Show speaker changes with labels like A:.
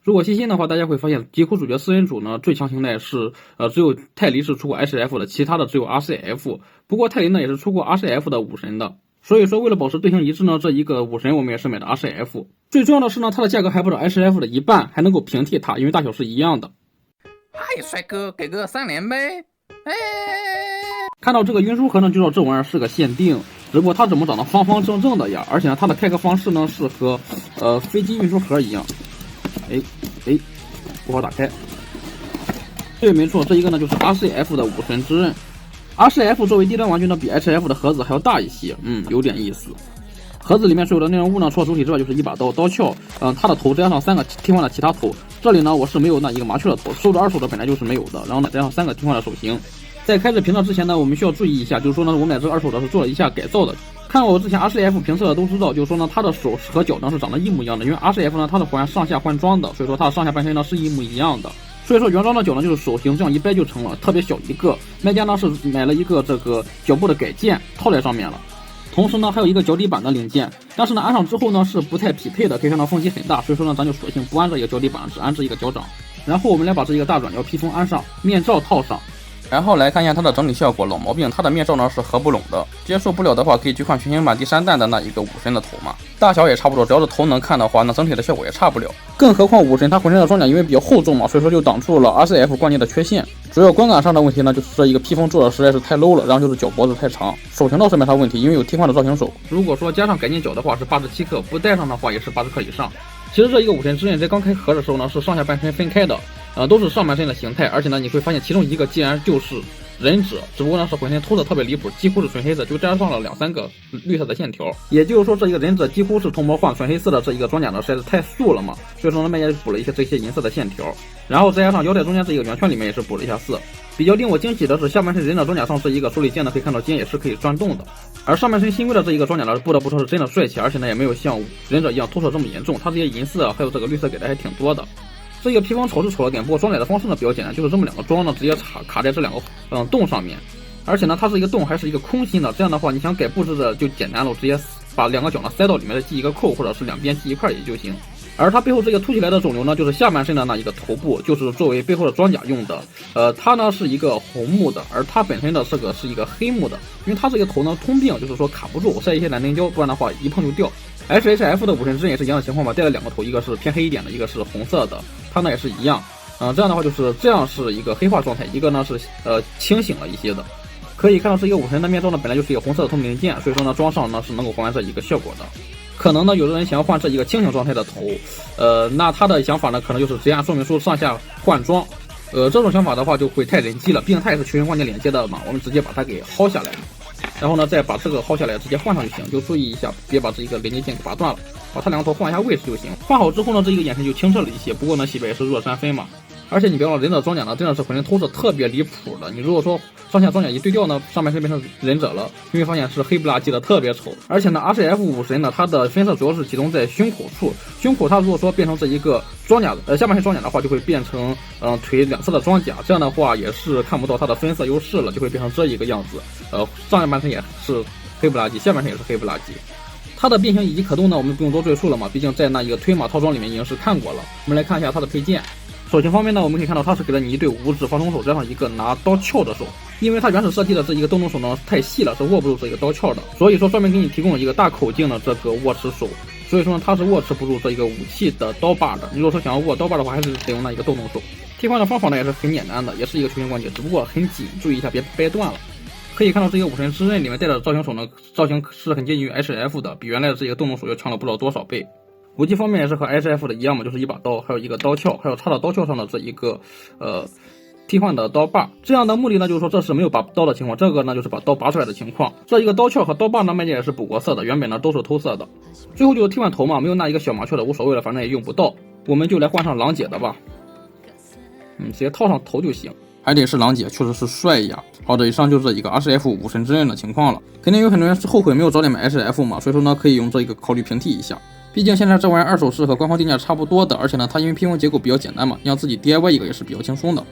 A: 如果细心的话，大家会发现几乎主角4人组呢最强形态是只有泰梨是出过 HF 的，其他的只有 RCF。不过泰梨呢也是出过 RCF 的武神的，所以说为了保持队形一致呢，这一个武神我们也是买的 RCF。最重要的是呢，它的价格还不到 HF 的一半，还能够平替它，因为大小是一样的。
B: 哎，帅哥，给个3连呗！哎，
A: 看到这个运输盒呢，就知道这玩意儿是个限定，只不过它怎么长得方方正正的呀？而且呢，它的开壳方式呢是和飞机运输盒一样。哎，不好打开。对，没错，这一个呢就是 RCF 的武神之刃。RCF 作为低端玩具呢，比 HF 的盒子还要大一些，有点意思。盒子里面所有的内容物呢，除了主体之外就是一把刀、刀鞘，它的头加上3个替换的其他头。这里呢我是没有那一个麻雀的头，收的2手的本来就是没有的，然后呢加上3个替换的手型。在开始评测之前呢，我们需要注意一下，就是说呢，我买这个2手的是做了一下改造的。看我之前 RCF 评测的都知道，就是说呢，它的手和脚呢是长得一模一样的，因为 RCF 呢它是上下换装的，所以说它的上下半身呢是一模一样的。所以说原装的脚呢就是手型这样一掰就成了，特别小一个。卖家呢是买了一个这个脚部的改件套在上面了。同时呢，还有一个脚底板的零件，但是呢，安上之后呢是不太匹配的，可以看到缝隙很大，所以说呢，咱就索性不安这一个脚底板，只安这一个脚掌。然后我们来把这一个大转角披风安上，面罩套上，然后来看一下它的整体效果。老毛病，它的面罩呢是合不拢的，接受不了的话，可以去换全新版第3弹的那一个武神的头嘛，大小也差不多，只要是头能看的话，那整体的效果也差不了。更何况武神它浑身的装甲因为比较厚重嘛，所以说就挡住了 RCF 关键的缺陷。主要观感上的问题呢，就是这一个披风做的实在是太 low 了，然后就是脚脖子太长。手型倒是没啥问题，因为有替换的造型手。如果说加上改进脚的话是87克，不带上的话也是80克以上。其实这一个武神之刃在刚开盒的时候呢，是上下半身分开的，都是上半身的形态，而且呢你会发现其中一个竟然就是忍者，只不过呢是浑身秃的特别离谱，几乎是纯黑色，就加上了2-3个绿色的线条。也就是说这一个忍者几乎是同模换纯黑色的，这一个装甲呢实在是太素了嘛，所以说呢卖家就补了一些这些银色的线条，然后再加上腰带中间这一个圆圈里面也是补了一下色。比较令我惊喜的是下半身忍者装甲上这一个手里剑呢，可以看到剑也是可以转动的，而上半身新规的这一个装甲呢，不得不说是真的帅气，而且呢也没有像忍者一样脱色这么严重，它这些银色还有这个绿色给的还挺多的。这个披风丑是丑了点，不过装载的方式呢比较简单，就是这么2个桩呢直接卡在这2个洞上面，而且呢它是一个洞还是一个空心的，这样的话你想改布置的就简单了，我直接把2个脚呢塞到里面再系一个扣，或者是两边系一块也就行。而它背后这个凸起来的肿瘤呢，就是下半身的那一个头部，就是作为背后的装甲用的。它呢是一个红木的，而它本身的这个是一个黑木的，因为它这个头呢通病，就是说卡不住，塞一些蓝灯胶，不然的话一碰就掉。HF 的武神之刃也是一样的情况吧，带了2个头，一个是偏黑一点的，一个是红色的，它呢也是一样。这样的话就是这样是一个黑化状态，一个呢是清醒了一些的。可以看到这一个武神的面罩呢本来就是一个红色的透明零件，所以说呢装上呢是能够还原这一个效果的。可能呢有的人想要换这一个清醒状态的头，那他的想法呢可能就是直接按说明书上下换装，这种想法的话就会太人机了，毕竟它也是球形关节连接的嘛，我们直接把它给薅下来，然后呢再把这个薅下来直接换上就行，就注意一下别把这一个连接线给拔断了，把它2个头换一下位置就行。换好之后呢这一个眼神就清澈了一些，不过呢洗白也是弱3分嘛。而且你别忘了忍者装甲呢真的是浑身偷色特别离谱的，你如果说上下装甲一对调呢，上半身变成忍者了，你会发现是黑不拉几的特别丑。而且呢 RCF 武神呢它的分色主要是集中在胸口处，胸口它如果说变成这一个装甲下半身装甲的话，就会变成腿2侧的装甲，这样的话也是看不到它的分色优势了，就会变成这一个样子。上半身也是黑不拉几，下半身也是黑不拉几。它的变形以及可动呢我们不用多赘述了嘛，毕竟在那一个推马套装里面已经是看过了。我们来看一下它的配件。手型方面呢，我们可以看到它是给了你一对5指防冲手，加上一个拿刀鞘的手。因为它原始设计的这一个动手呢太细了，是握不住这个刀鞘的，所以说专门给你提供了一个大口径的这个握持手，所以说呢它是握持不住这一个武器的刀把的。你如果说想要握刀把的话，还是得用那一个动手。替换的方法呢也是很简单的，也是一个球形关节，只不过很紧，注意一下别掰断了。可以看到这个武神之刃里面带的造型手呢，造型是很接近于 HF 的，比原来的这个动手要强了不知道多少倍。武器方面也是和 HF 的一样嘛，就是一把刀，还有一个刀鞘，还有插到刀鞘上的这一个替换的刀把。这样的目的呢，就是说这是没有拔刀的情况，这个呢就是把刀拔出来的情况。这一个刀鞘和刀把呢，卖家也是补过色的，原本呢都是偷色的。最后就是替换头嘛，没有那一个小麻雀的无所谓了，反正也用不到，我们就来换上狼姐的吧。直接套上头就行。还得是狼姐，确实是帅呀。好的，以上就是这一个 RCF 武神之刃的情况了。肯定有很多人是后悔没有早点买 HF 嘛，所以说呢可以用这一个考虑平替一下。毕竟现在这玩意儿2手是和官方定价差不多的，而且呢它因为披风结构比较简单嘛，你要自己 DIY 一个也是比较轻松的。